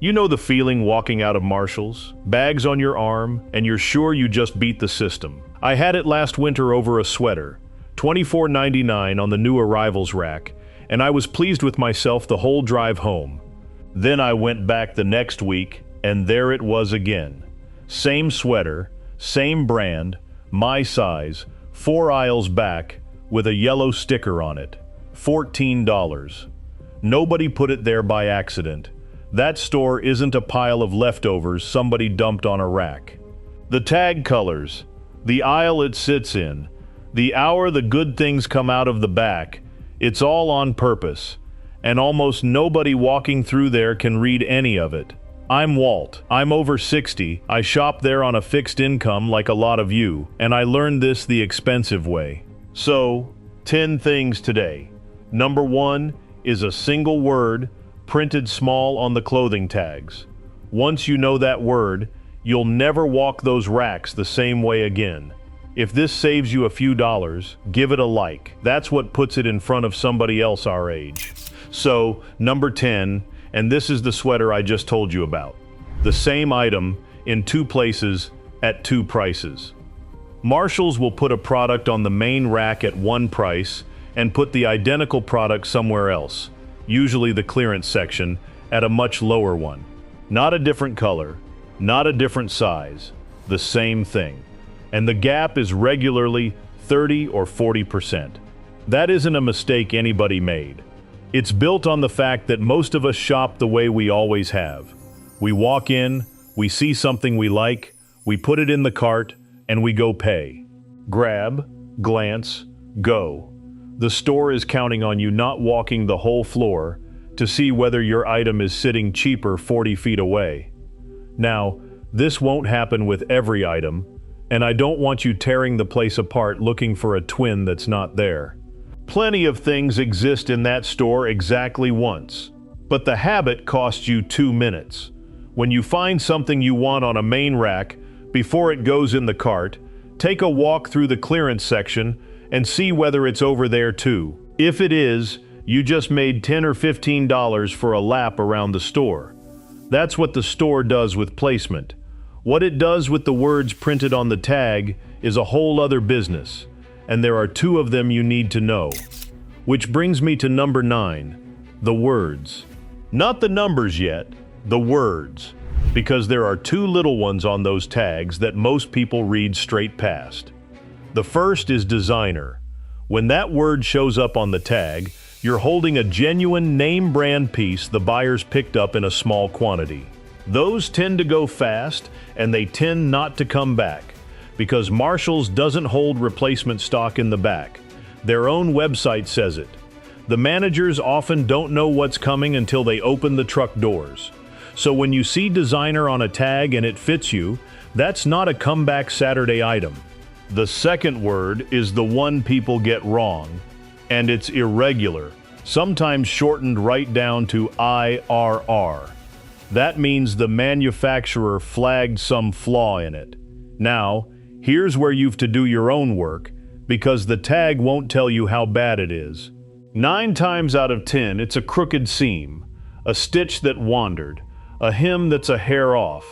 You know the feeling walking out of Marshall's, bags on your arm, and you're sure you just beat the system. I had it last winter over a sweater, $24.99 on the new arrivals rack, and I was pleased with myself the whole drive home. Then I went back the next week, and there it was again. Same sweater, same brand, my size, 4 aisles back, with a yellow sticker on it. $14. Nobody put it there by accident. That store isn't a pile of leftovers somebody dumped on a rack. The tag colors, the aisle it sits in, the hour the good things come out of the back, it's all on purpose, and almost nobody walking through there can read any of it. I'm Walt. I'm over 60. I shop there on a fixed income like a lot of you, and I learned this the expensive way. So, 10 things today. Number 1 is a single word printed small on the clothing tags. Once you know that word, you'll never walk those racks the same way again. If this saves you a few dollars, give it a like. That's what puts it in front of somebody else our age. So, number 10, and this is the sweater I just told you about. The same item in 2 places at 2 prices. Marshall's will put a product on the main rack at one price and put the identical product somewhere else, usually the clearance section, at a much lower one. Not a different color, not a different size, the same thing. And the gap is regularly 30 or 40%. That isn't a mistake anybody made. It's built on the fact that most of us shop the way we always have. We walk in, we see something we like, we put it in the cart, and we go pay. Grab, glance, go. The store is counting on you not walking the whole floor to see whether your item is sitting cheaper 40 feet away. Now, this won't happen with every item, and I don't want you tearing the place apart looking for a twin that's not there. Plenty of things exist in that store exactly once, but the habit costs you 2 minutes. When you find something you want on a main rack, before it goes in the cart, take a walk through the clearance section and see whether it's over there too. If it is, you just made $10 or $15 for a lap around the store. That's what the store does with placement. What it does with the words printed on the tag is a whole other business, and there are 2 of them you need to know. Which brings me to number 9, the words. Not the numbers yet, the words, because there are 2 little ones on those tags that most people read straight past. The first is designer. When that word shows up on the tag, you're holding a genuine name brand piece the buyers picked up in a small quantity. Those tend to go fast, and they tend not to come back, because Marshall's doesn't hold replacement stock in the back. Their own website says it. The managers often don't know what's coming until they open the truck doors. So when you see designer on a tag and it fits you, that's not a comeback Saturday item. The second word is the one people get wrong, and it's irregular, sometimes shortened right down to IRR. That means the manufacturer flagged some flaw in it. Now, here's where you've to do your own work, because the tag won't tell you how bad it is. 9 times out of 10, it's a crooked seam, a stitch that wandered, a hem that's a hair off.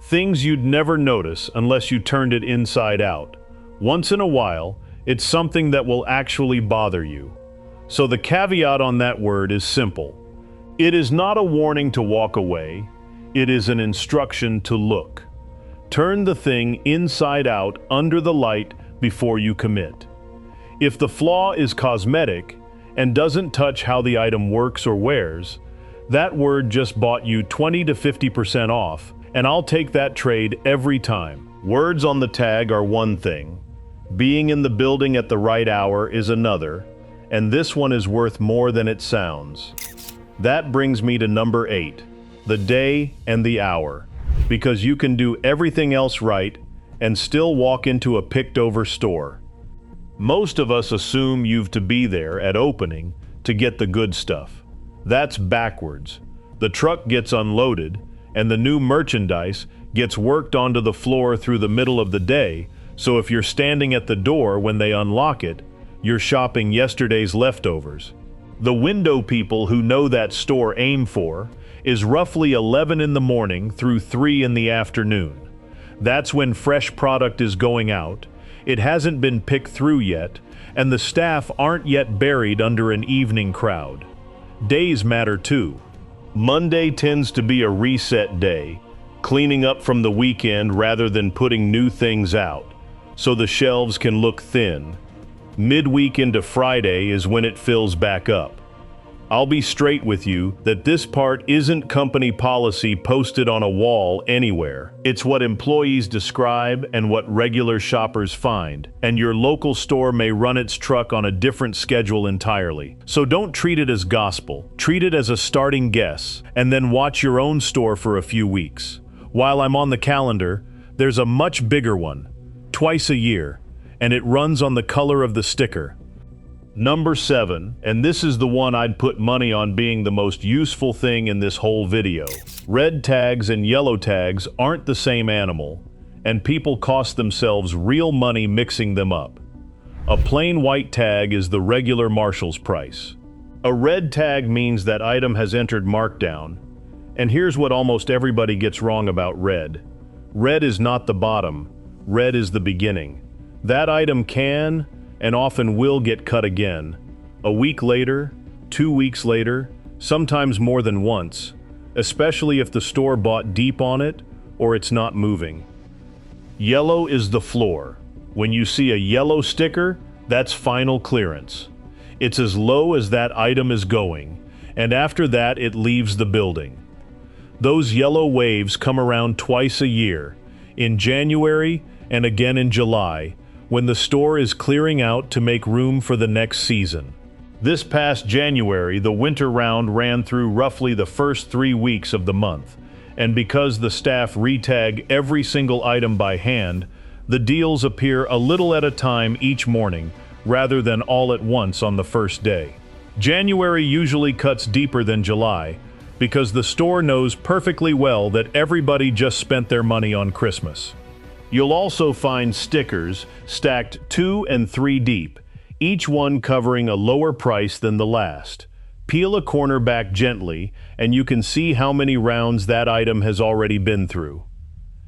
Things you'd never notice unless you turned it inside out. Once in a while, it's something that will actually bother you. So the caveat on that word is simple. It is not a warning to walk away. It is an instruction to look. Turn the thing inside out under the light before you commit. If the flaw is cosmetic and doesn't touch how the item works or wears, that word just bought you 20 to 50% off, and I'll take that trade every time. Words on the tag are one thing. Being in the building at the right hour is another, and this one is worth more than it sounds. That brings me to number 8, the day and the hour, because you can do everything else right and still walk into a picked-over store. Most of us assume you've to be there at opening to get the good stuff. That's backwards. The truck gets unloaded, and the new merchandise gets worked onto the floor through the middle of the day, so if you're standing at the door when they unlock it, you're shopping yesterday's leftovers. The window people who know that store aim for is roughly 11 in the morning through 3 in the afternoon. That's when fresh product is going out, it hasn't been picked through yet, and the staff aren't yet buried under an evening crowd. Days matter too. Monday tends to be a reset day, cleaning up from the weekend rather than putting new things out, so the shelves can look thin. Midweek into Friday is when it fills back up. I'll be straight with you that this part isn't company policy posted on a wall anywhere. It's what employees describe and what regular shoppers find, and your local store may run its truck on a different schedule entirely. So don't treat it as gospel. Treat it as a starting guess, and then watch your own store for a few weeks. While I'm on the calendar, there's a much bigger one, twice a year, and it runs on the color of the sticker. Number 7, and this is the one I'd put money on being the most useful thing in this whole video. Red tags and yellow tags aren't the same animal, and people cost themselves real money mixing them up. A plain white tag is the regular Marshall's price. A red tag means that item has entered markdown, and here's what almost everybody gets wrong about red. Red is not the bottom, red is the beginning. That item can and often will get cut again. A week later, 2 weeks later, sometimes more than once, especially if the store bought deep on it or it's not moving. Yellow is the floor. When you see a yellow sticker, that's final clearance. It's as low as that item is going, and after that it leaves the building. Those yellow waves come around twice a year, in January and again in July, when the store is clearing out to make room for the next season. This past January, the winter round ran through roughly the first 3 weeks of the month, and because the staff retag every single item by hand, the deals appear a little at a time each morning, rather than all at once on the first day. January usually cuts deeper than July, because the store knows perfectly well that everybody just spent their money on Christmas. You'll also find stickers stacked 2 and 3 deep, each one covering a lower price than the last. Peel a corner back gently, and you can see how many rounds that item has already been through.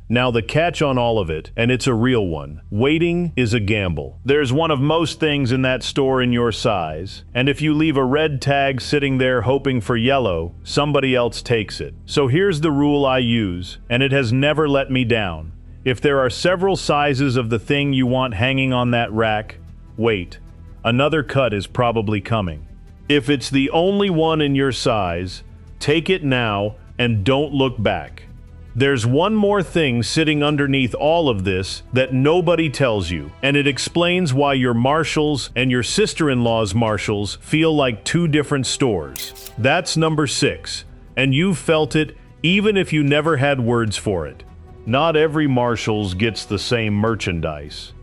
Now the catch on all of it, and it's a real one, waiting is a gamble. There's one of most things in that store in your size, and if you leave a red tag sitting there hoping for yellow, somebody else takes it. So here's the rule I use, and it has never let me down. If there are several sizes of the thing you want hanging on that rack, wait. Another cut is probably coming. If it's the only one in your size, take it now and don't look back. There's one more thing sitting underneath all of this that nobody tells you, and it explains why your Marshalls and your sister-in-law's Marshalls feel like 2 different stores. That's number 6, and you've felt it even if you never had words for it. Not every Marshalls gets the same merchandise.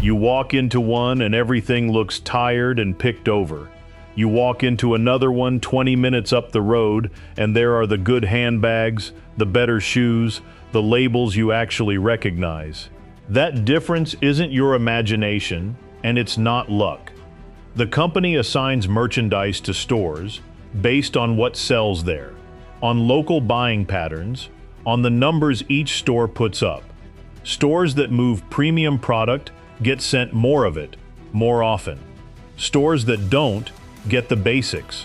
You walk into one and everything looks tired and picked over. You walk into another one 20 minutes up the road and there are the good handbags, the better shoes, the labels you actually recognize. That difference isn't your imagination, and it's not luck. The company assigns merchandise to stores based on what sells there, on local buying patterns, on the numbers each store puts up. Stores that move premium product get sent more of it, more often. Stores that don't get the basics.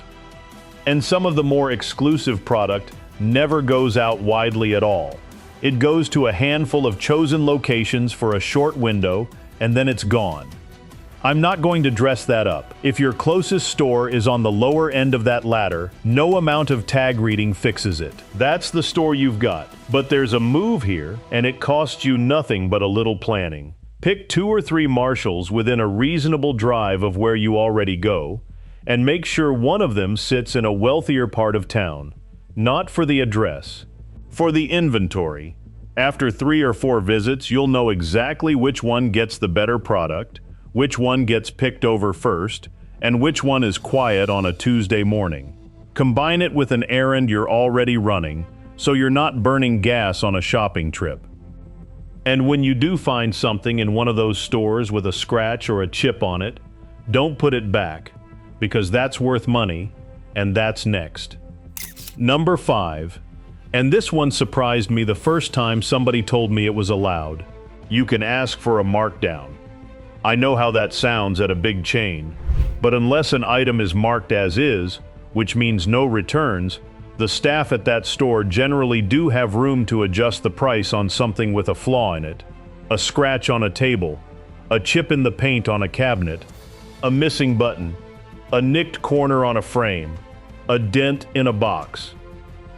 And some of the more exclusive product never goes out widely at all. It goes to a handful of chosen locations for a short window, and then it's gone. I'm not going to dress that up. If your closest store is on the lower end of that ladder, no amount of tag reading fixes it. That's the store you've got. But there's a move here, and it costs you nothing but a little planning. Pick 2 or 3 Marshalls within a reasonable drive of where you already go, and make sure one of them sits in a wealthier part of town. Not for the address, for the inventory. After 3 or 4 visits, you'll know exactly which one gets the better product, which one gets picked over first, and which one is quiet on a Tuesday morning. Combine it with an errand you're already running, so you're not burning gas on a shopping trip. And when you do find something in one of those stores with a scratch or a chip on it, don't put it back, because that's worth money, and that's next. Number 5, and this one surprised me the first time somebody told me it was allowed. You can ask for a markdown. I know how that sounds at a big chain, but unless an item is marked as is, which means no returns, the staff at that store generally do have room to adjust the price on something with a flaw in it. A scratch on a table, a chip in the paint on a cabinet, a missing button, a nicked corner on a frame, a dent in a box.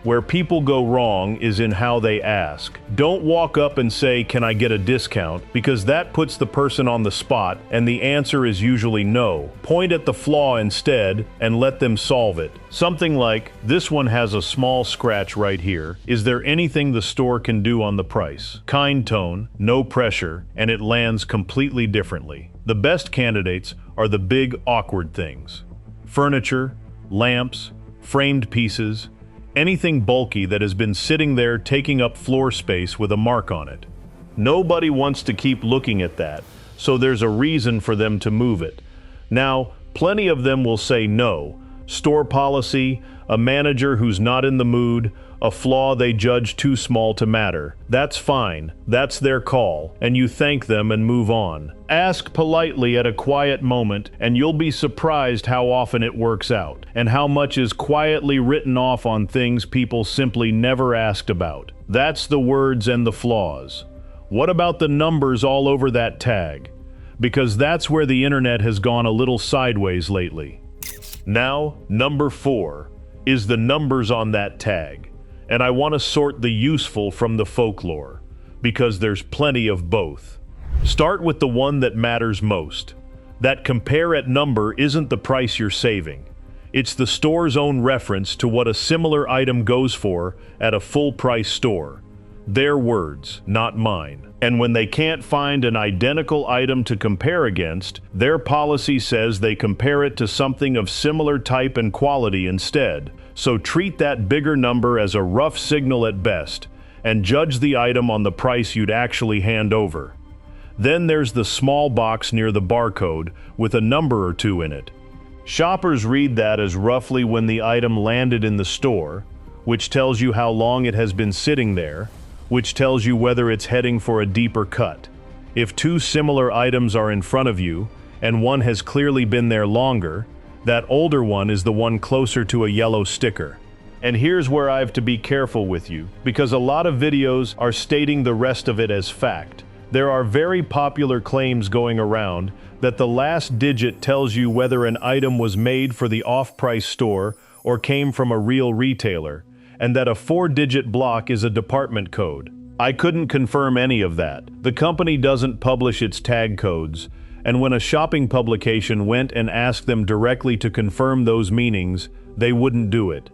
Where people go wrong is in how they ask. Don't walk up and say, "Can I get a discount?" because that puts the person on the spot and the answer is usually no. Point at the flaw instead and let them solve it. Something like, "This one has a small scratch right here. Is there anything the store can do on the price?" Kind tone, no pressure, and it lands completely differently. The best candidates are the big, awkward things. Furniture, lamps, framed pieces, anything bulky that has been sitting there taking up floor space with a mark on it. Nobody wants to keep looking at that, so there's a reason for them to move it. Now, plenty of them will say no. Store policy, a manager who's not in the mood, a flaw they judge too small to matter. That's fine, that's their call, and you thank them and move on. Ask politely at a quiet moment, and you'll be surprised how often it works out, and how much is quietly written off on things people simply never asked about. That's the words and the flaws. What about the numbers all over that tag? Because that's where the internet has gone a little sideways lately. Now, number 4 is the numbers on that tag. And I want to sort the useful from the folklore, because there's plenty of both. Start with the one that matters most. That compare at number isn't the price you're saving. It's the store's own reference to what a similar item goes for at a full-price store. Their words, not mine. And when they can't find an identical item to compare against, their policy says they compare it to something of similar type and quality instead. So treat that bigger number as a rough signal at best, and judge the item on the price you'd actually hand over. Then there's the small box near the barcode with a number or two in it. Shoppers read that as roughly when the item landed in the store, which tells you how long it has been sitting there, which tells you whether it's heading for a deeper cut. If two similar items are in front of you, and one has clearly been there longer, that older one is the one closer to a yellow sticker. And here's where I have to be careful with you, because a lot of videos are stating the rest of it as fact. There are very popular claims going around that the last digit tells you whether an item was made for the off-price store or came from a real retailer, and that a 4-digit block is a department code. I couldn't confirm any of that. The company doesn't publish its tag codes, and when a shopping publication went and asked them directly to confirm those meanings, they wouldn't do it.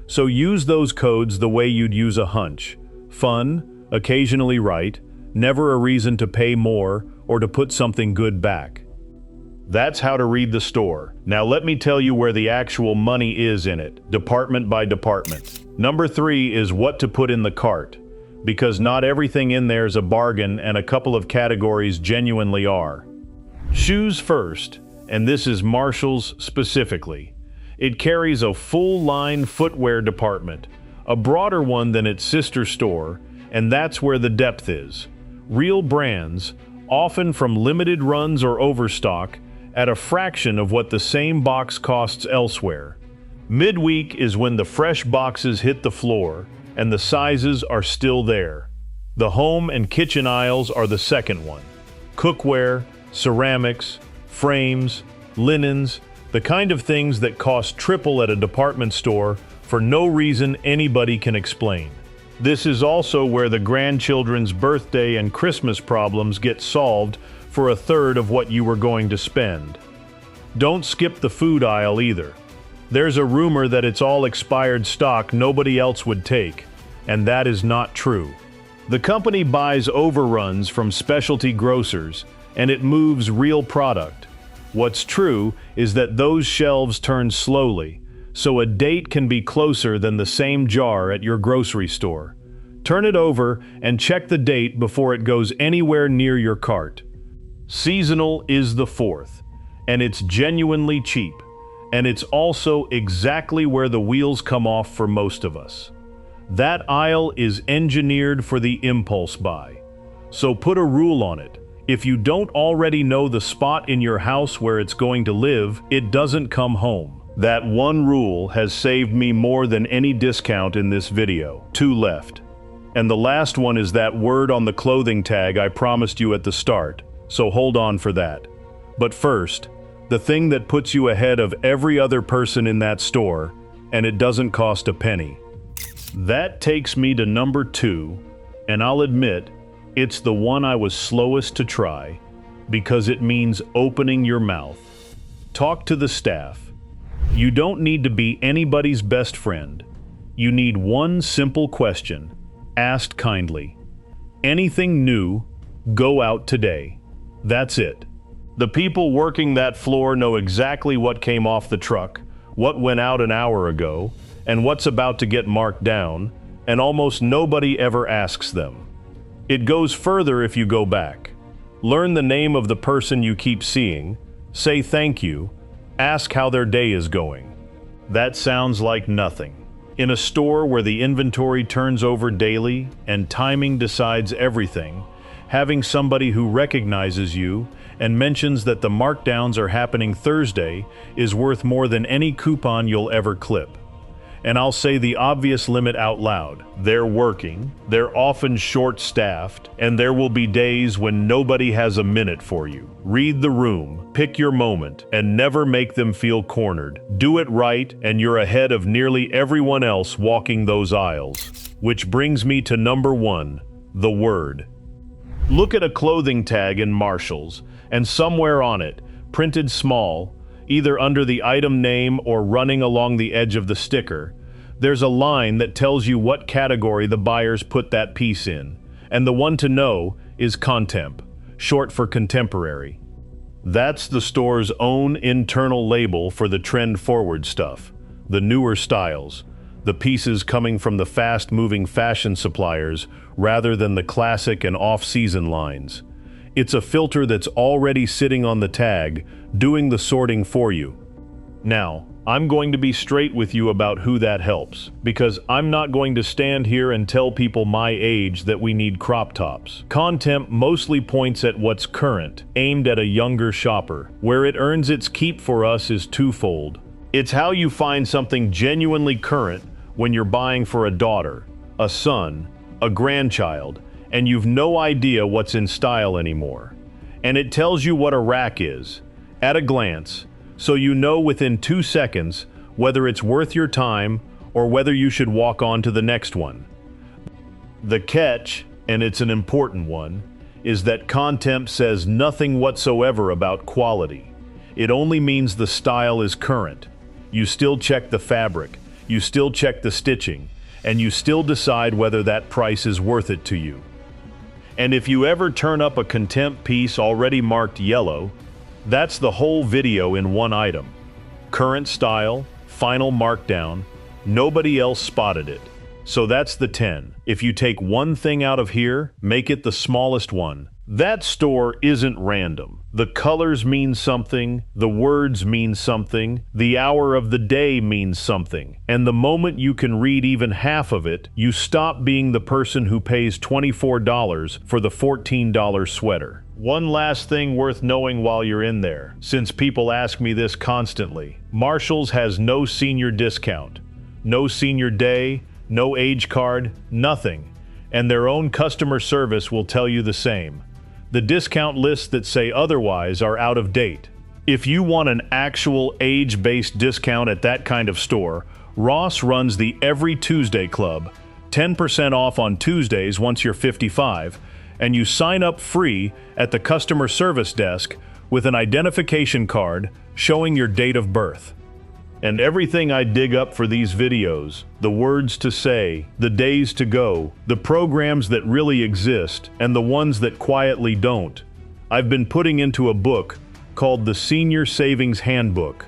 So use those codes the way you'd use a hunch. Fun, occasionally right, never a reason to pay more or to put something good back. That's how to read the store. Now let me tell you where the actual money is in it, department by department. Number 3 is what to put in the cart, because not everything in there is a bargain and a couple of categories genuinely are. Shoes first, and this is Marshall's specifically. It carries a full-line footwear department, a broader one than its sister store, and that's where the depth is. Real brands, often from limited runs or overstock, at a fraction of what the same box costs elsewhere. Midweek is when the fresh boxes hit the floor, and the sizes are still there. The home and kitchen aisles are the second one. Cookware, ceramics, frames, linens, the kind of things that cost triple at a department store for no reason anybody can explain. This is also where the grandchildren's birthday and Christmas problems get solved for a third of what you were going to spend. Don't skip the food aisle either. There's a rumor that it's all expired stock nobody else would take, and that is not true. The company buys overruns from specialty grocers, and it moves real product. What's true is that those shelves turn slowly, so a date can be closer than the same jar at your grocery store. Turn it over and check the date before it goes anywhere near your cart. Seasonal is the fourth, and it's genuinely cheap. And it's also exactly where the wheels come off for most of us. That aisle is engineered for the impulse buy. So put a rule on it. If you don't already know the spot in your house where it's going to live, it doesn't come home. That one rule has saved me more than any discount in this video. 2 left. And the last one is that word on the clothing tag I promised you at the start, so hold on for that. But first, the thing that puts you ahead of every other person in that store, and it doesn't cost a penny. That takes me to number 2, and I'll admit, it's the one I was slowest to try, because it means opening your mouth. Talk to the staff. You don't need to be anybody's best friend. You need one simple question, asked kindly. Anything new, go out today. That's it. The people working that floor know exactly what came off the truck, what went out an hour ago, and what's about to get marked down, and almost nobody ever asks them. It goes further if you go back. Learn the name of the person you keep seeing, say thank you, ask how their day is going. That sounds like nothing. In a store where the inventory turns over daily and timing decides everything, having somebody who recognizes you and mentions that the markdowns are happening Thursday is worth more than any coupon you'll ever clip. And I'll say the obvious limit out loud. They're working, they're often short-staffed, and there will be days when nobody has a minute for you. Read the room, pick your moment, and never make them feel cornered. Do it right, and you're ahead of nearly everyone else walking those aisles. Which brings me to number 1, the word. Look at a clothing tag in Marshall's, and somewhere on it, printed small, either under the item name or running along the edge of the sticker, there's a line that tells you what category the buyers put that piece in, and the one to know is Contemp, short for contemporary. That's the store's own internal label for the trend-forward stuff, the newer styles, the pieces coming from the fast-moving fashion suppliers rather than the classic and off-season lines. It's a filter that's already sitting on the tag, doing the sorting for you. Now, I'm going to be straight with you about who that helps, because I'm not going to stand here and tell people my age that we need crop tops. Contemp mostly points at what's current, aimed at a younger shopper. Where it earns its keep for us is twofold. It's how you find something genuinely current when you're buying for a daughter, a son, a grandchild, and you've no idea what's in style anymore. And it tells you what a rack is, at a glance, so you know within 2 seconds whether it's worth your time or whether you should walk on to the next one. The catch, and it's an important one, is that Contemp says nothing whatsoever about quality. It only means the style is current. You still check the fabric, you still check the stitching, and you still decide whether that price is worth it to you. And if you ever turn up a Contemp piece already marked yellow, that's the whole video in one item. Current style, final markdown, nobody else spotted it. So that's the 10. If you take one thing out of here, make it the smallest one. That store isn't random. The colors mean something, the words mean something, the hour of the day means something. And the moment you can read even half of it, you stop being the person who pays $24 for the $14 sweater. One last thing worth knowing while you're in there, since people ask me this constantly. Marshall's has no senior discount, no senior day, no age card, nothing. And their own customer service will tell you the same. The discount lists that say otherwise are out of date. If you want an actual age-based discount at that kind of store, Ross runs the Every Tuesday Club, 10% off on Tuesdays once you're 55, and you sign up free at the customer service desk with an identification card showing your date of birth. And everything I dig up for these videos, the words to say, the days to go, the programs that really exist, and the ones that quietly don't, I've been putting into a book called the Senior Savings Handbook.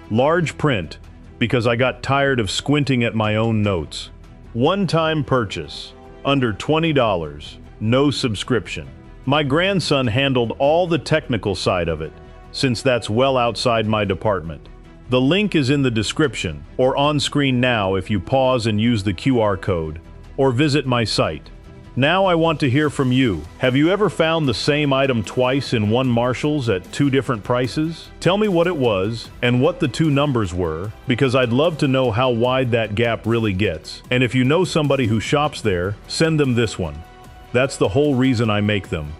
Large print, because I got tired of squinting at my own notes. One-time purchase, under $20, no subscription. My grandson handled all the technical side of it, since that's well outside my department. The link is in the description, or on screen now if you pause and use the QR code, or visit my site. Now I want to hear from you. Have you ever found the same item twice in one Marshall's at two different prices? Tell me what it was and what the two numbers were, because I'd love to know how wide that gap really gets. And if you know somebody who shops there, send them this one. That's the whole reason I make them.